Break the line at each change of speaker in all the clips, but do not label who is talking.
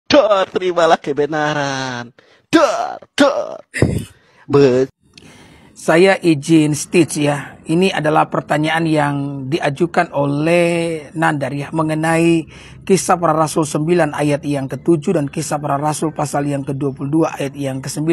Dor, terimalah kebenaran. Dor, dor.
Saya izin stitch ya. Ini adalah pertanyaan yang diajukan oleh Nandar ya, mengenai Kisah Para Rasul 9 ayat yang ke-7 dan Kisah Para Rasul pasal yang ke-22 ayat yang ke-9.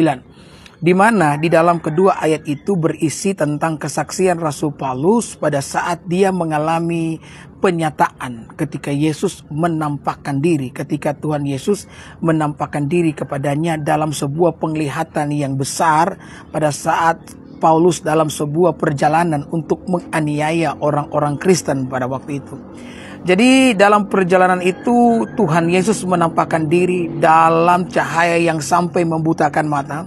Di mana di dalam kedua ayat itu berisi tentang kesaksian Rasul Paulus pada saat dia mengalami penyataan ketika Yesus menampakkan diri, ketika Tuhan Yesus menampakkan diri kepadanya dalam sebuah penglihatan yang besar pada saat Paulus dalam sebuah perjalanan untuk menganiaya orang-orang Kristen pada waktu itu. Jadi dalam perjalanan itu Tuhan Yesus menampakkan diri dalam cahaya yang sampai membutakan mata.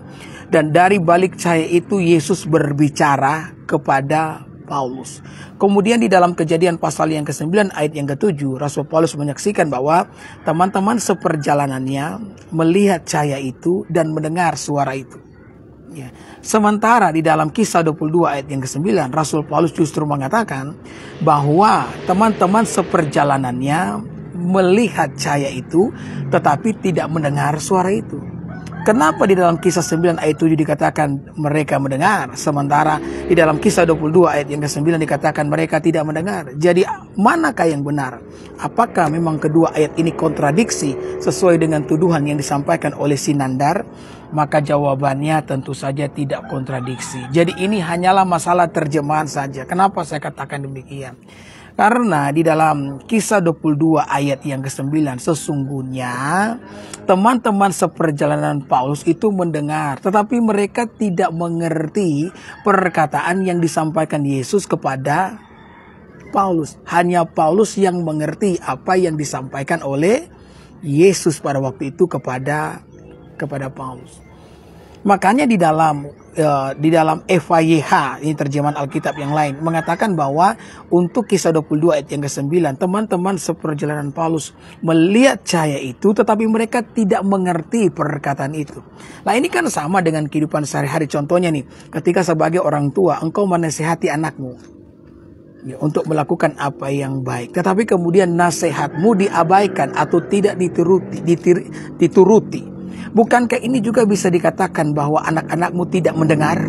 Dan dari balik cahaya itu Yesus berbicara kepada Paulus. Kemudian di dalam Kejadian pasal yang ke-9 ayat yang ke-7, Rasul Paulus menyaksikan bahwa teman-teman seperjalanannya melihat cahaya itu dan mendengar suara itu. Ya. Sementara di dalam Kisah 22 ayat yang ke-9, Rasul Paulus justru mengatakan bahwa teman-teman seperjalanannya melihat cahaya itu tetapi tidak mendengar suara itu. Kenapa di dalam Kisah 9 ayat 7 dikatakan mereka mendengar, sementara di dalam Kisah 22 ayat yang ke-9 dikatakan mereka tidak mendengar? Jadi manakah yang benar? Apakah memang kedua ayat ini kontradiksi sesuai dengan tuduhan yang disampaikan oleh Sinandar? Maka jawabannya tentu saja tidak kontradiksi. Jadi ini hanyalah masalah terjemahan saja. Kenapa saya katakan demikian? Karena di dalam Kisah 22 ayat yang ke-9 sesungguhnya teman-teman seperjalanan Paulus itu mendengar, tetapi mereka tidak mengerti perkataan yang disampaikan Yesus kepada Paulus. Hanya Paulus yang mengerti apa yang disampaikan oleh Yesus pada waktu itu kepada Paulus. Makanya di dalam FYH, ini terjemahan Alkitab yang lain, mengatakan bahwa untuk Kisah 22 ayat yang ke-9, teman-teman seperjalanan Paulus melihat cahaya itu, tetapi mereka tidak mengerti perkataan itu. Nah ini kan sama dengan kehidupan sehari-hari. Contohnya nih, ketika sebagai orang tua, engkau menasihati anakmu ya, untuk melakukan apa yang baik, tetapi kemudian nasihatmu diabaikan atau tidak dituruti. Bukankah ini juga bisa dikatakan bahwa anak-anakmu tidak mendengar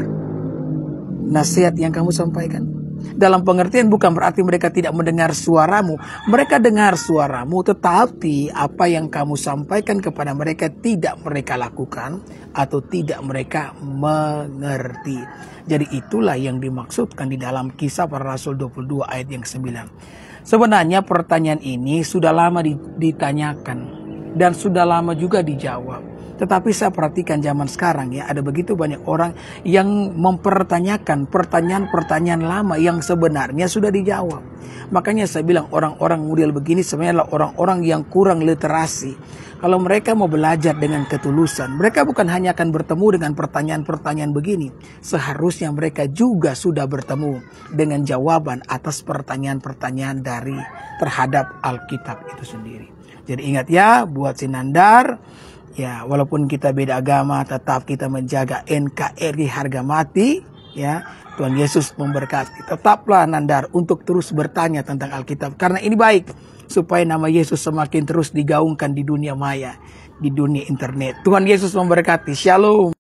nasihat yang kamu sampaikan? Dalam pengertian bukan berarti mereka tidak mendengar suaramu. Mereka dengar suaramu, tetapi apa yang kamu sampaikan kepada mereka tidak mereka lakukan atau tidak mereka mengerti. Jadi itulah yang dimaksudkan di dalam Kisah Para Rasul 22 ayat yang ke-9. Sebenarnya pertanyaan ini sudah lama ditanyakan dan sudah lama juga dijawab. Tetapi saya perhatikan zaman sekarang ya, ada begitu banyak orang yang mempertanyakan pertanyaan-pertanyaan lama yang sebenarnya sudah dijawab. Makanya saya bilang orang-orang model begini sebenarnya adalah orang-orang yang kurang literasi. Kalau mereka mau belajar dengan ketulusan, mereka bukan hanya akan bertemu dengan pertanyaan-pertanyaan begini. Seharusnya mereka juga sudah bertemu dengan jawaban atas pertanyaan-pertanyaan terhadap Alkitab itu sendiri. Jadi ingat ya, buat Sinandar, ya, walaupun kita beda agama, tetap kita menjaga NKRI harga mati. Ya, Tuhan Yesus memberkati. Tetaplah Nandar untuk terus bertanya tentang Alkitab. Karena ini baik, supaya nama Yesus semakin terus digaungkan di dunia maya, di dunia internet. Tuhan Yesus memberkati. Shalom.